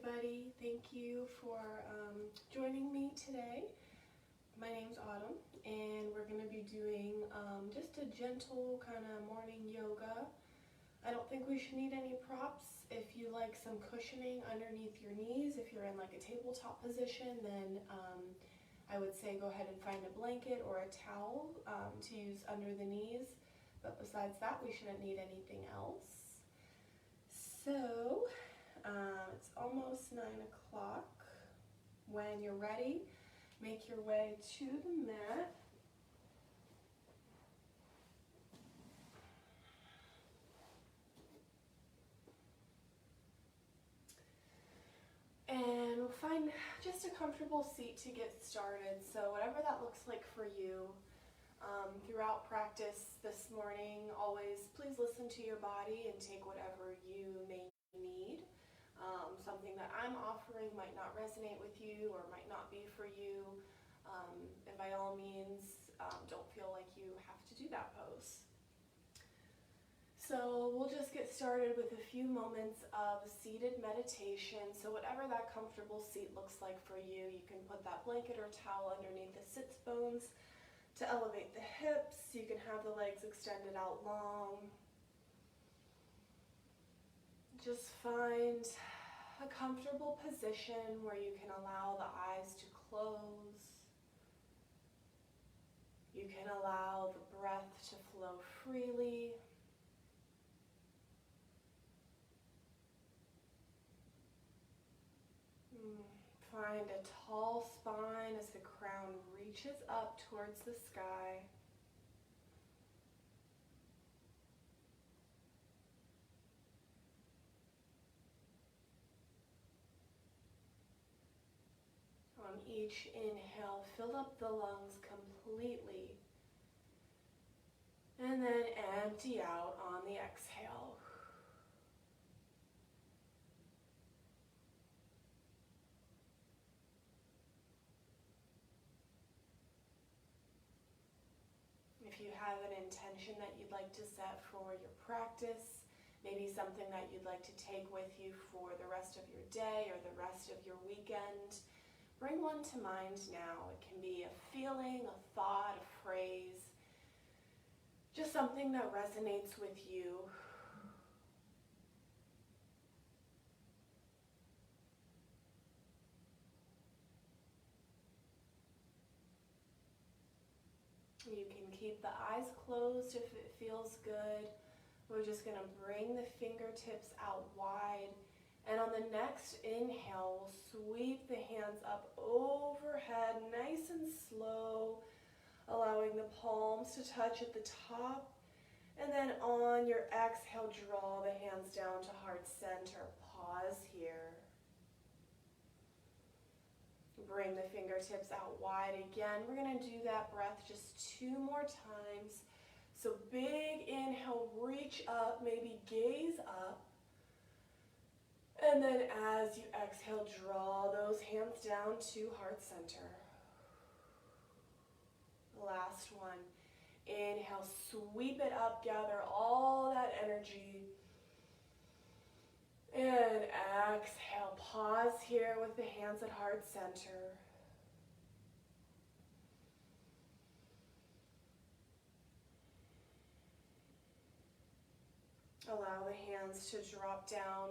everybody. Thank you for joining me today. My name's Autumn, and we're going to be doing just a gentle kind of morning yoga. I don't think we should need any props. If you like some cushioning underneath your knees, if you're in like a tabletop position, then I would say go ahead and find a blanket or a towel to use under the knees. But besides that, we shouldn't need anything else. So, it's almost 9 o'clock. When you're ready, make your way to the mat. And we'll find just a comfortable seat to get started. So whatever that looks like for you. Throughout practice this morning, always please listen to your body and take whatever you may need. Something that I'm offering might not resonate with you or might not be for you. And by all means, don't feel like you have to do that pose. So we'll just get started with a few moments of seated meditation. So whatever that comfortable seat looks like for you, you can put that blanket or towel underneath the sits bones to elevate the hips. You can have the legs extended out long. Just find a comfortable position where you can allow the eyes to close. You can allow the breath to flow freely. Find a tall spine as the crown reaches up towards the sky. On each inhale, fill up the lungs completely. And then empty out on the exhale. If you have an intention that you'd like to set for your practice, maybe something that you'd like to take with you for the rest of your day or the rest of your weekend, bring one to mind now. It can be a feeling, a thought, a phrase, just something that resonates with you. You can keep the eyes closed if it feels good. We're just going to bring the fingertips out wide. And on the next inhale, we'll sweep the hands up overhead, nice and slow, allowing the palms to touch at the top. And then on your exhale, draw the hands down to heart center. Pause here. Bring the fingertips out wide again. We're going to do that breath just 2 more times. So big inhale, reach up, maybe gaze up. And then as you exhale, draw those hands down to heart center. Last one. Inhale, sweep it up, gather all that energy. And exhale, pause here with the hands at heart center. Allow the hands to drop down,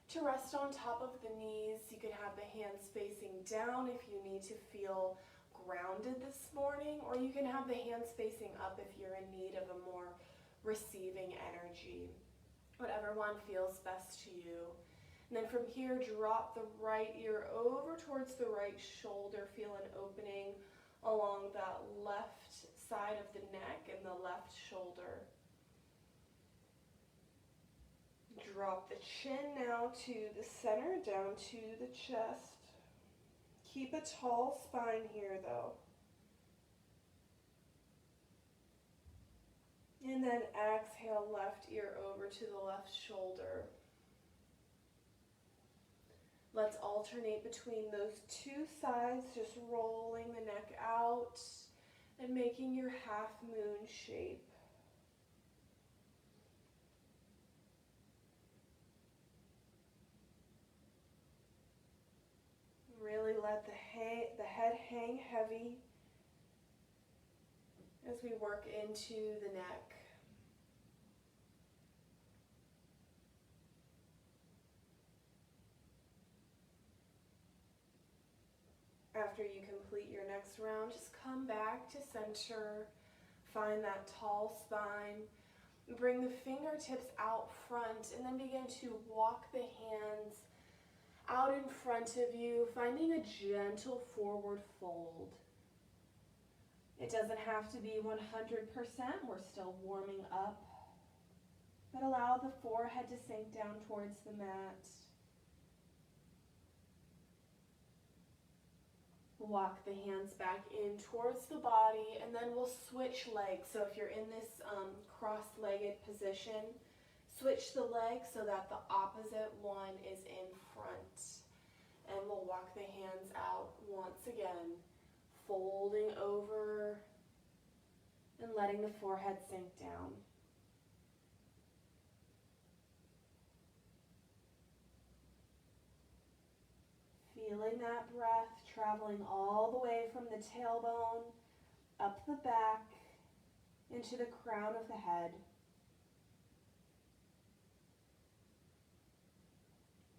to rest on top of the knees. You can have the hands facing down if you need to feel grounded this morning, or you can have the hands facing up if you're in need of a more receiving energy. Whatever one feels best to you. And then from here, drop the right ear over towards the right shoulder. Feel an opening along that left side of the neck and the left shoulder. Drop the chin now to the center, down to the chest. Keep a tall spine here though. And then exhale, left ear over to the left shoulder. Let's alternate between those 2 sides, just rolling the neck out and making your half moon shape. the head hang heavy as we work into the neck. After you complete your next round, just come back to center, find that tall spine, bring the fingertips out front, and then begin to walk the hands out in front of you, finding a gentle forward fold. It doesn't have to be 100%, we're still warming up, but allow the forehead to sink down towards the mat. Walk the hands back in towards the body, and then we'll switch legs. So if you're in this cross-legged position, switch the leg so that the opposite one is in front. And we'll walk the hands out once again, folding over and letting the forehead sink down. Feeling that breath traveling all the way from the tailbone, up the back, into the crown of the head.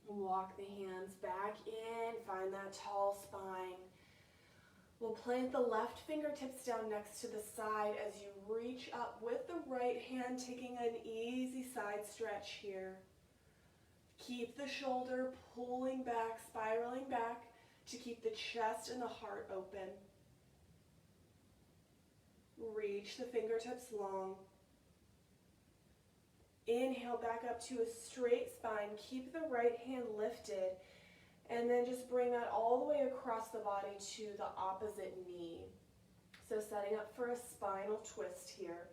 Walk the hands back in, find that tall spine. We'll plant the left fingertips down next to the side as you reach up with the right hand, taking an easy side stretch here. Keep the shoulder pulling back, spiraling back to keep the chest and the heart open. Reach the fingertips long. Inhale back up to a straight spine. Keep the right hand lifted, and then just bring that all the way across the body to the opposite knee. So setting up for a spinal twist here.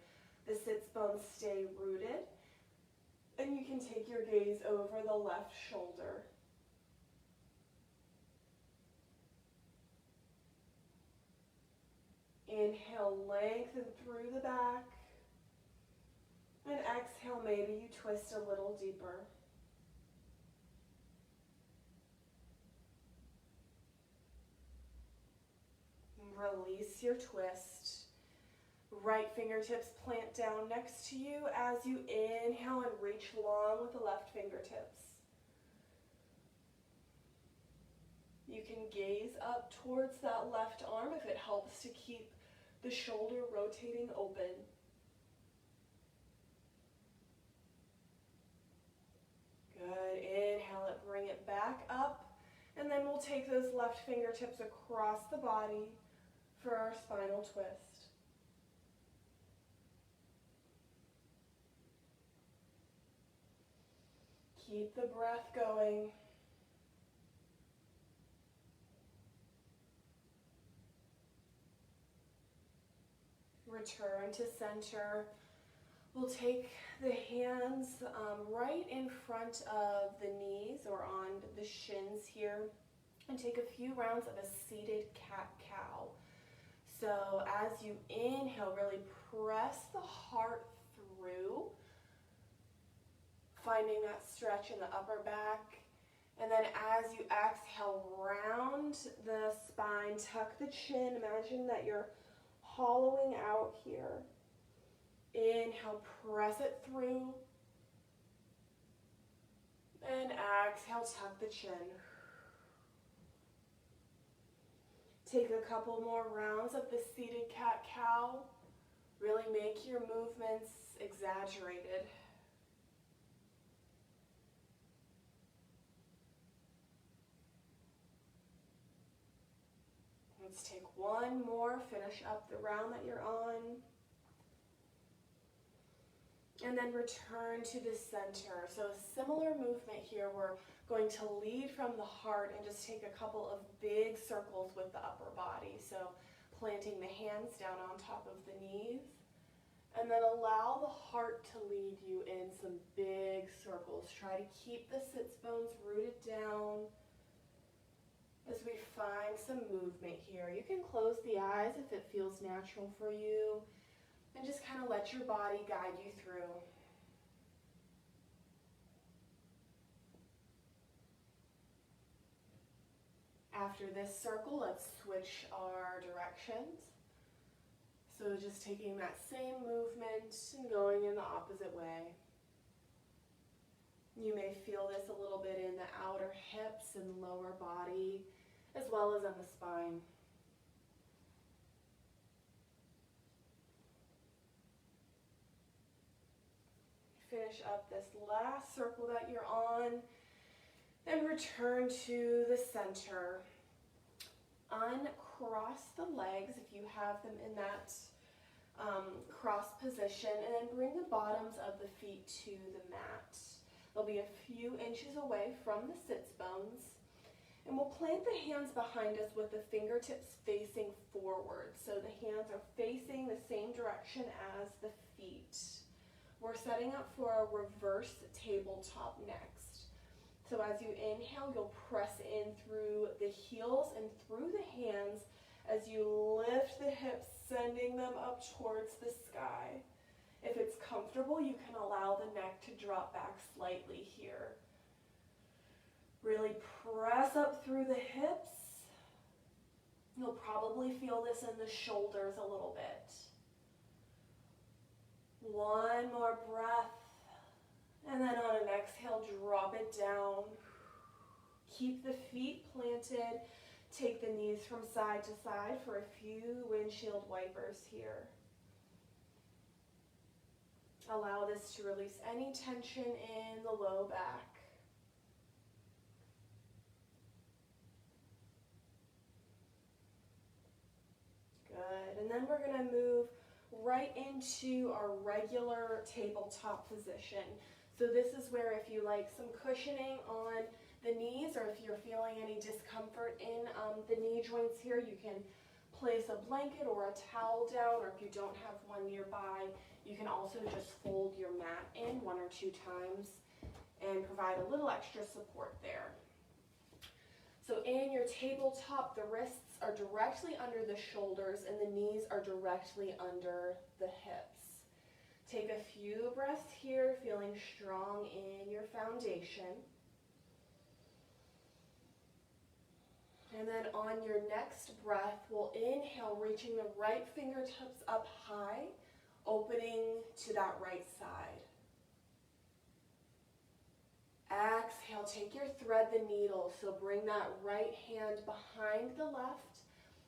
The sits bones stay rooted, and you can take your gaze over the left shoulder. Inhale, lengthen through the back. And exhale, maybe you twist a little deeper. Release your twist. Right fingertips plant down next to you as you inhale and reach long with the left fingertips. You can gaze up towards that left arm if it helps to keep the shoulder rotating open. Good. Inhale it, bring it back up, and then we'll take those left fingertips across the body for our spinal twist. Keep the breath going. Return to center. We'll take the hands right in front of the knees or on the shins here and take a few rounds of a seated cat-cow. So as you inhale, really press the heart through, finding that stretch in the upper back. And then as you exhale, round the spine, tuck the chin. Imagine that you're hollowing out here. Inhale, press it through. And exhale, tuck the chin. Take a couple more rounds of the seated cat-cow. Really make your movements exaggerated. Let's take one more, finish up the round that you're on. And then return to the center. So a similar movement here. We're going to lead from the heart and just take a couple of big circles with the upper body. So planting the hands down on top of the knees. And then allow the heart to lead you in some big circles. Try to keep the sits bones rooted down as we find some movement here. You can close the eyes if it feels natural for you. And just kind of let your body guide you through. After this circle, let's switch our directions. So just taking that same movement and going in the opposite way. You may feel this a little bit in the outer hips and lower body, as well as on the spine. Finish up this last circle that you're on, and return to the center. Uncross the legs if you have them in that cross position, and then bring the bottoms of the feet to the mat. They'll be a few inches away from the sits bones. And we'll plant the hands behind us with the fingertips facing forward. So the hands are facing the same direction as the feet. We're setting up for a reverse tabletop next. So as you inhale, you'll press in through the heels and through the hands as you lift the hips, sending them up towards the sky. If it's comfortable, you can allow the neck to drop back slightly here. Really press up through the hips. You'll probably feel this in the shoulders a little bit. One more breath. And then on an exhale, drop it down. Keep the feet planted. Take the knees from side to side for a few windshield wipers here. Allow this to release any tension in the low back. Good. And then we're going to move right into our regular tabletop position. So this is where, if you like some cushioning on the knees, or if you're feeling any discomfort in the knee joints here, you can place a blanket or a towel down, or if you don't have one nearby, you can also just fold your mat in 1 or 2 times and provide a little extra support there. So in your tabletop, the wrists are directly under the shoulders and the knees are directly under the hips. Take a few breaths here, feeling strong in your foundation. And then on your next breath, we'll inhale, reaching the right fingertips up high, opening to that right side. Exhale, take your thread the needle, so bring that right hand behind the left.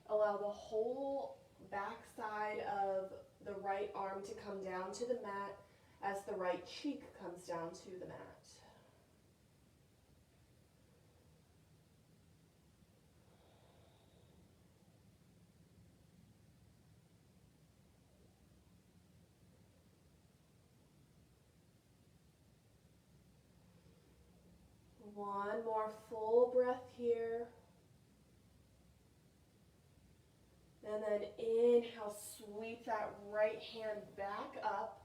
Allow the whole back side of the right arm to come down to the mat as the right cheek comes down to the mat. One more full breath here. And then inhale, sweep that right hand back up.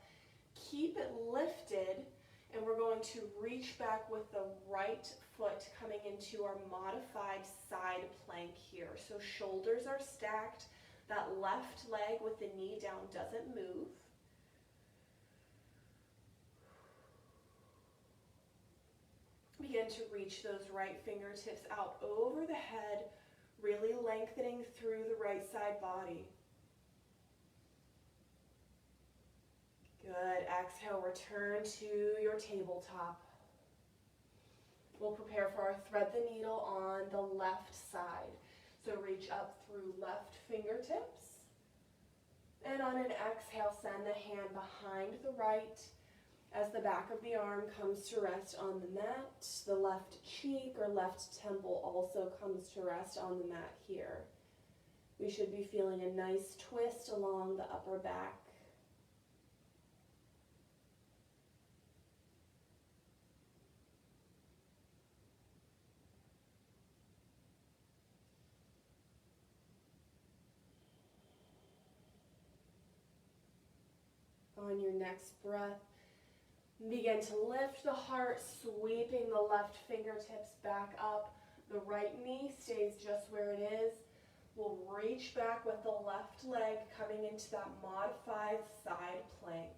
Keep it lifted, and we're going to reach back with the right foot coming into our modified side plank here. So shoulders are stacked. That left leg with the knee down doesn't move. Begin to reach those right fingertips out over the head, really lengthening through the right side body. Good. Exhale, return to your tabletop. We'll prepare for our thread the needle on the left side. So reach up through left fingertips. And on an exhale, send the hand behind the right as the back of the arm comes to rest on the mat. The left cheek or left temple also comes to rest on the mat here. We should be feeling a nice twist along the upper back. On your next breath, begin to lift the heart, sweeping the left fingertips back up. The right knee stays just where it is. We'll reach back with the left leg coming into that modified side plank.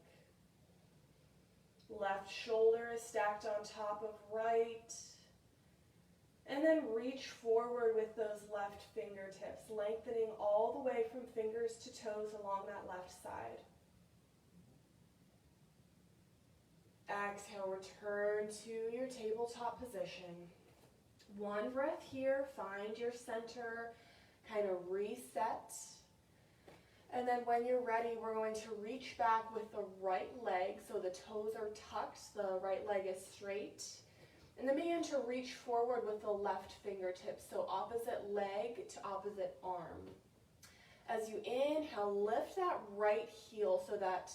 Left shoulder is stacked on top of right. And then reach forward with those left fingertips, lengthening all the way from fingers to toes along that left side. Exhale, return to your tabletop position. One breath here, find your center, kind of reset. And then when you're ready, we're going to reach back with the right leg, so the toes are tucked, the right leg is straight. And then begin to reach forward with the left fingertips, so opposite leg to opposite arm. As you inhale, lift that right heel so that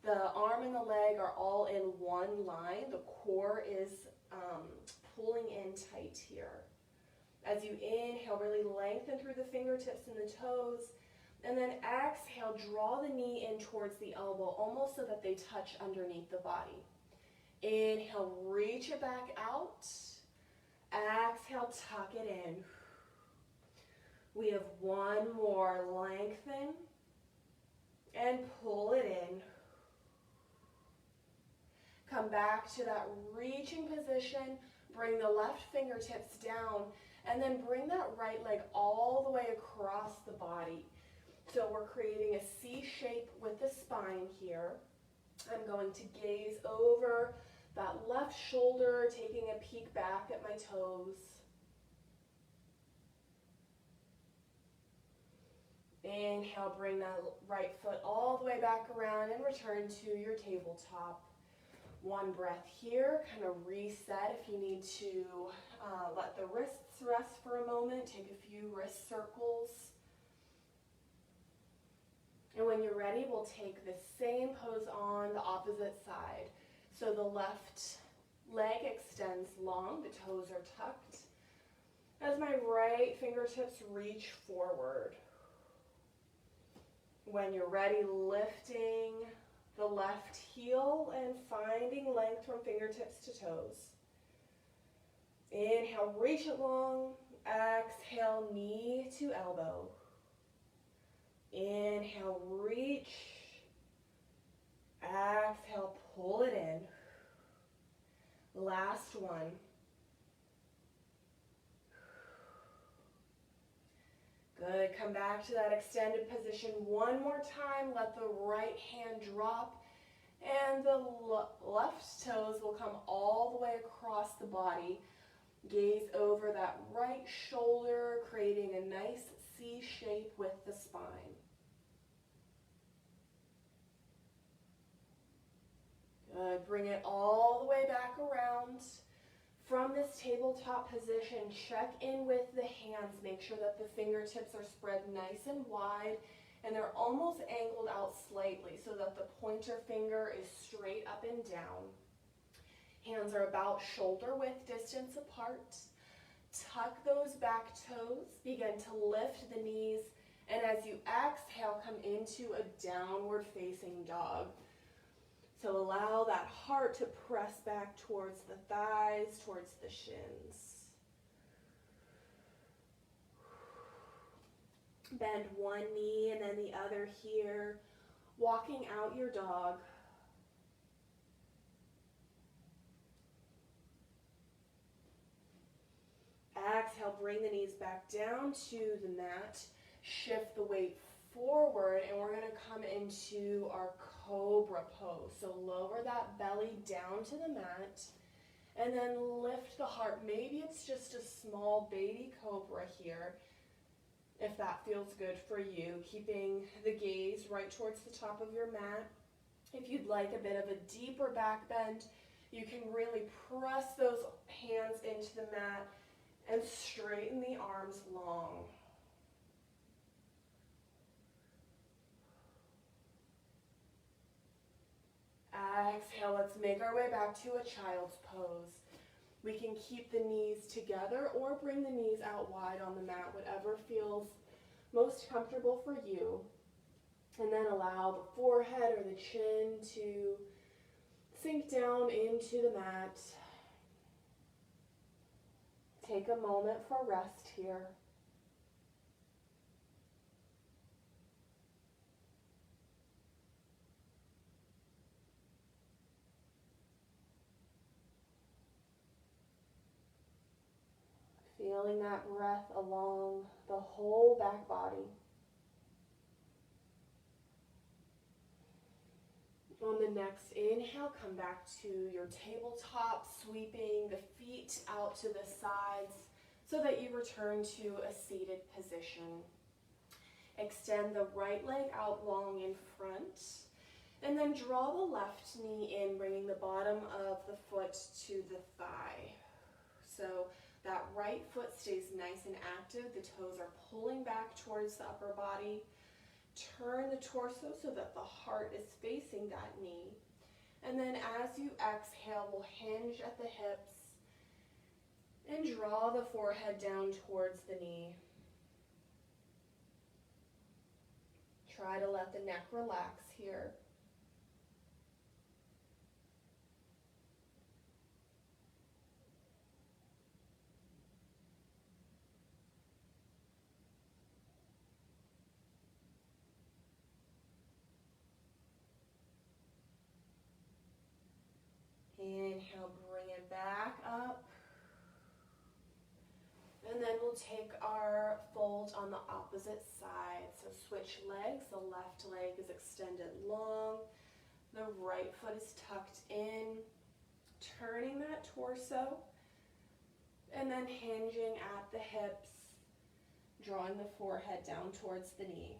the arm and the leg are all in one line. The core is pulling in tight here. As you inhale, really lengthen through the fingertips and the toes. And then exhale, draw the knee in towards the elbow, almost so that they touch underneath the body. Inhale, reach it back out. Exhale, tuck it in. We have one more. Lengthen and pull it in. Come back to that reaching position. Bring the left fingertips down and then bring that right leg all the way across the body. So we're creating a C shape with the spine here. I'm going to gaze over that left shoulder, taking a peek back at my toes. Inhale, bring that right foot all the way back around and return to your tabletop. One breath here, kind of reset if you need to let the wrists rest for a moment. Take a few wrist circles. And when you're ready, we'll take the same pose on the opposite side. So the left leg extends long, the toes are tucked. As my right fingertips reach forward. When you're ready, lifting the left heel and finding length from fingertips to toes. Inhale, reach it long. Exhale, knee to elbow. Inhale, reach. Exhale, pull it in. Last one. Good, come back to that extended position one more time. Let the right hand drop and the left toes will come all the way across the body. Gaze over that right shoulder, creating a nice C shape with the spine. Good, bring it all the way back around. From this tabletop position, check in with the hands. Make sure that the fingertips are spread nice and wide and they're almost angled out slightly so that the pointer finger is straight up and down. Hands are about shoulder width distance apart. Tuck those back toes. Begin to lift the knees. And as you exhale, come into a downward facing dog. So allow that heart to press back towards the thighs, towards the shins. Bend one knee and then the other here, walking out your dog. Exhale, bring the knees back down to the mat. Shift the weight forward and we're going to come into our cobra pose. So lower that belly down to the mat and then lift the heart. Maybe it's just a small baby cobra here, if that feels good for you. Keeping the gaze right towards the top of your mat. If you'd like a bit of a deeper back bend, you can really press those hands into the mat and straighten the arms long. Exhale, let's make our way back to a child's pose. We can keep the knees together or bring the knees out wide on the mat, whatever feels most comfortable for you. And then allow the forehead or the chin to sink down into the mat. Take a moment for rest here. feeling that breath along the whole back body. On the next inhale, come back to your tabletop, sweeping the feet out to the sides so that you return to a seated position. Extend the right leg out long in front, and then draw the left knee in, bringing the bottom of the foot to the thigh. So that right foot stays nice and active. The toes are pulling back towards the upper body. Turn the torso so that the heart is facing that knee. And then as you exhale, we'll hinge at the hips and draw the forehead down towards the knee. Try to let the neck relax here. Inhale, bring it back up. And then we'll take our fold on the opposite side. So switch legs. The left leg is extended long. The right foot is tucked in. Turning that torso. And then hinging at the hips. Drawing the forehead down towards the knee.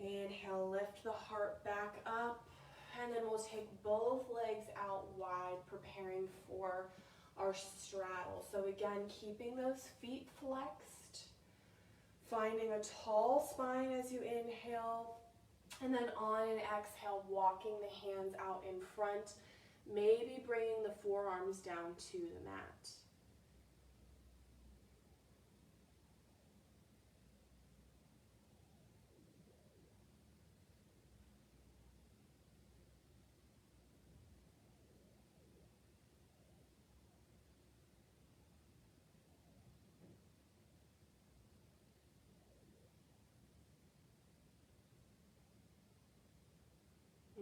Inhale, lift the heart back up, and then we'll take both legs out wide, preparing for our straddle. So again, keeping those feet flexed, finding a tall spine as you inhale, and then on an exhale, walking the hands out in front, maybe bringing the forearms down to the mat.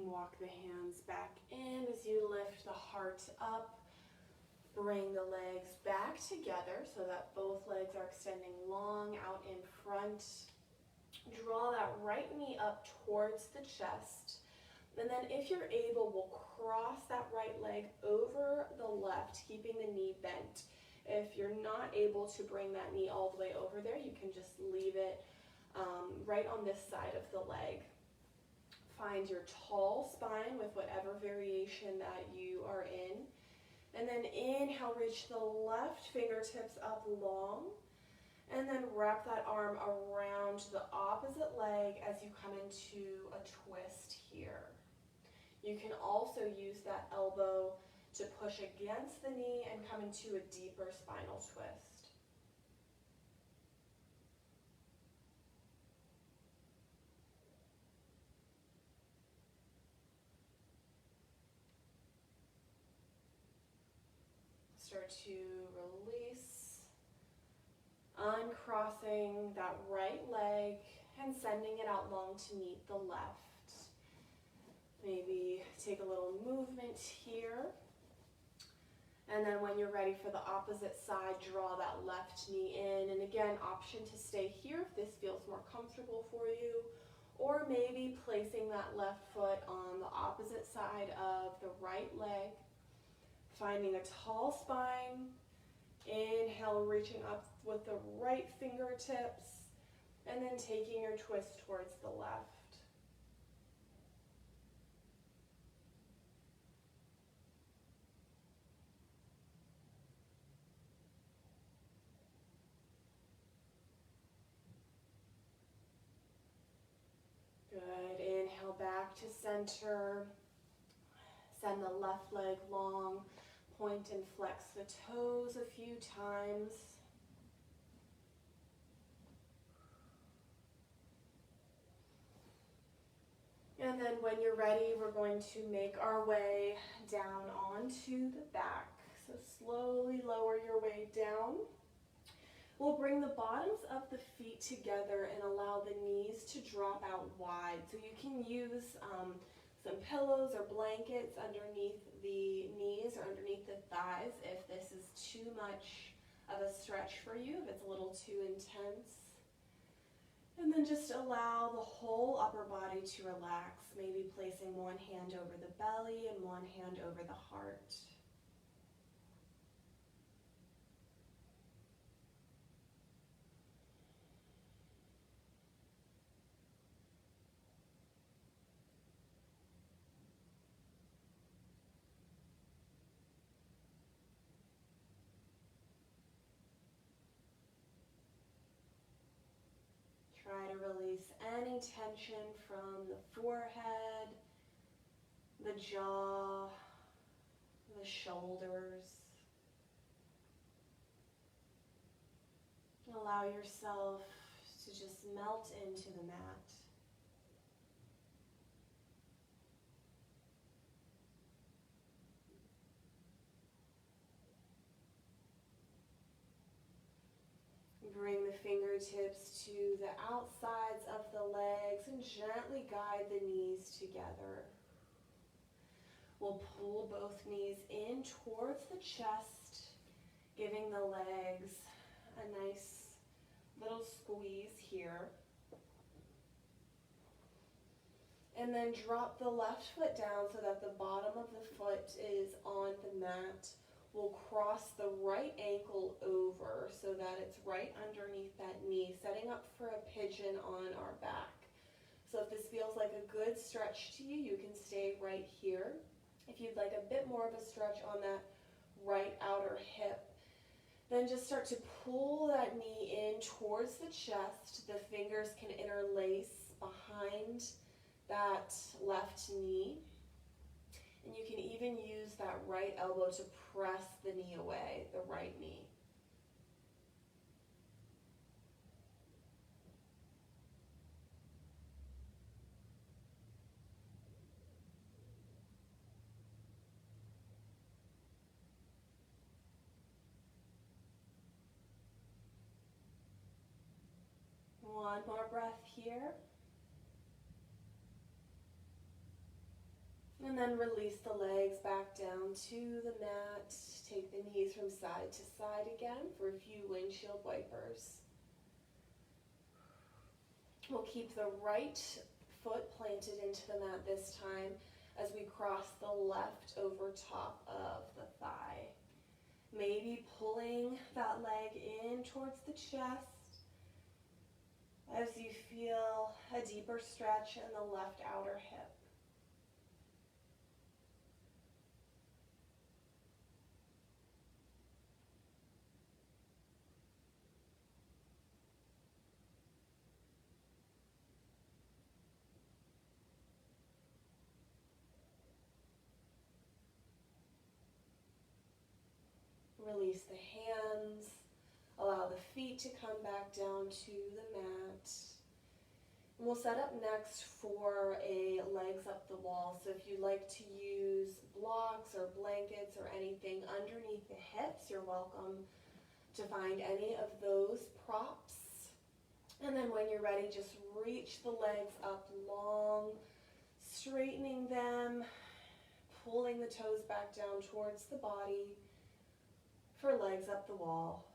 Walk the hands back in as you lift the heart up. Bring the legs back together so that both legs are extending long out in front. Draw that right knee up towards the chest. And then if you're able, we'll cross that right leg over the left, keeping the knee bent. If you're not able to bring that knee all the way over there, you can just leave it right on this side of the leg. Find your tall spine with whatever variation that you are in. And then inhale, reach the left fingertips up long. And then wrap that arm around the opposite leg as you come into a twist here. You can also use that elbow to push against the knee and come into a deeper spinal twist. Start to release, uncrossing that right leg and sending it out long to meet the left. Maybe take a little movement here. And then when you're ready for the opposite side, draw that left knee in. And again, option to stay here if this feels more comfortable for you. Or maybe placing that left foot on the opposite side of the right leg. Finding a tall spine. Inhale, reaching up with the right fingertips. And then taking your twist towards the left. Good. Inhale back to center. Send the left leg long. Point and flex the toes a few times. And then when you're ready, we're going to make our way down onto the back. So slowly lower your way down. We'll bring the bottoms of the feet together and allow the knees to drop out wide. So you can use some pillows or blankets underneath the knees or underneath the thighs if this is too much of a stretch for you, if it's a little too intense. And then just allow the whole upper body to relax, maybe placing one hand over the belly and one hand over the heart. Try to release any tension from the forehead, the jaw, the shoulders. Allow yourself to just melt into the mat. Bring the fingertips to the outsides of the legs and gently guide the knees together. We'll pull both knees in towards the chest, giving the legs a nice little squeeze here. And then drop the left foot down so that the bottom of the foot is on the mat. We'll cross the right ankle over so that it's right underneath that knee, setting up for a pigeon on our back. So if this feels like a good stretch to you, you can stay right here. If you'd like a bit more of a stretch on that right outer hip, then just start to pull that knee in towards the chest. The fingers can interlace behind that left knee. And you can even use that right elbow to press the knee away, the right knee. One more breath here. And then release the legs back down to the mat. Take the knees from side to side again for a few windshield wipers. We'll keep the right foot planted into the mat this time as we cross the left over top of the thigh. Maybe pulling that leg in towards the chest as you feel a deeper stretch in the left outer hip. Release the hands, allow the feet to come back down to the mat. And we'll set up next for a legs up the wall. So if you like to use blocks or blankets or anything underneath the hips, you're welcome to find any of those props. And then when you're ready, just reach the legs up long, straightening them, pulling the toes back down towards the body for legs up the wall.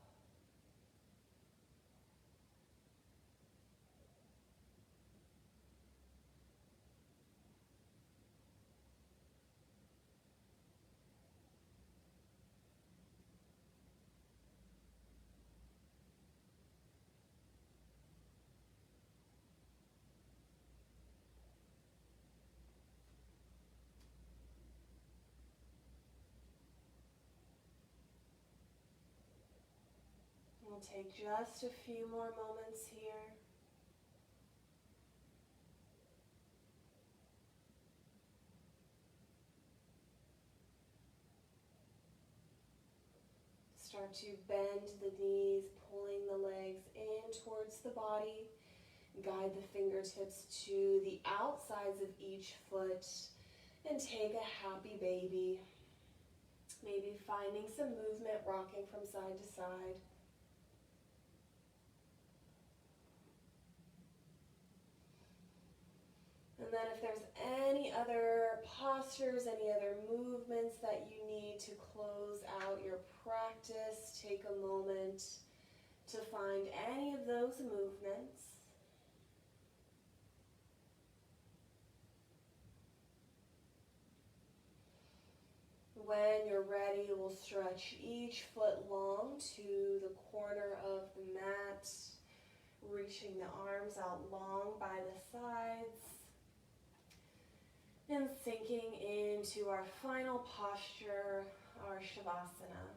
We'll take just a few more moments here. Start to bend the knees, pulling the legs in towards the body. Guide the fingertips to the outsides of each foot and take a happy baby. Maybe finding some movement, rocking from side to side. And then if there's any other postures, any other movements that you need to close out your practice, take a moment to find any of those movements. When you're ready, we'll stretch each foot long to the corner of the mat, reaching the arms out long by the sides, and sinking into our final posture, our Shavasana.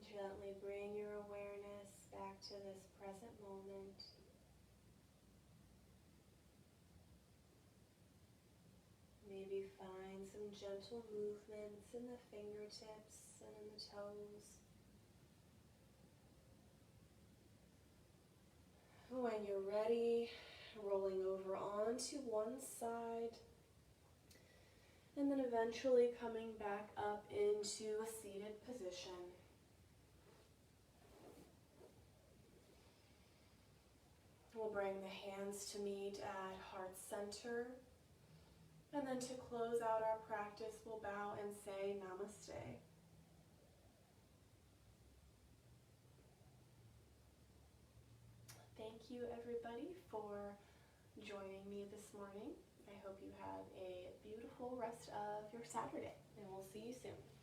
Gently bring your awareness back to this present moment. Maybe find some gentle movements in the fingertips and in the toes. When you're ready, rolling over onto one side, and then eventually coming back up into a seated position. We'll bring the hands to meet at heart center. And then to close out our practice, we'll bow and say Namaste. Thank you, everybody, for joining me this morning. I hope you have a beautiful rest of your Saturday, and we'll see you soon.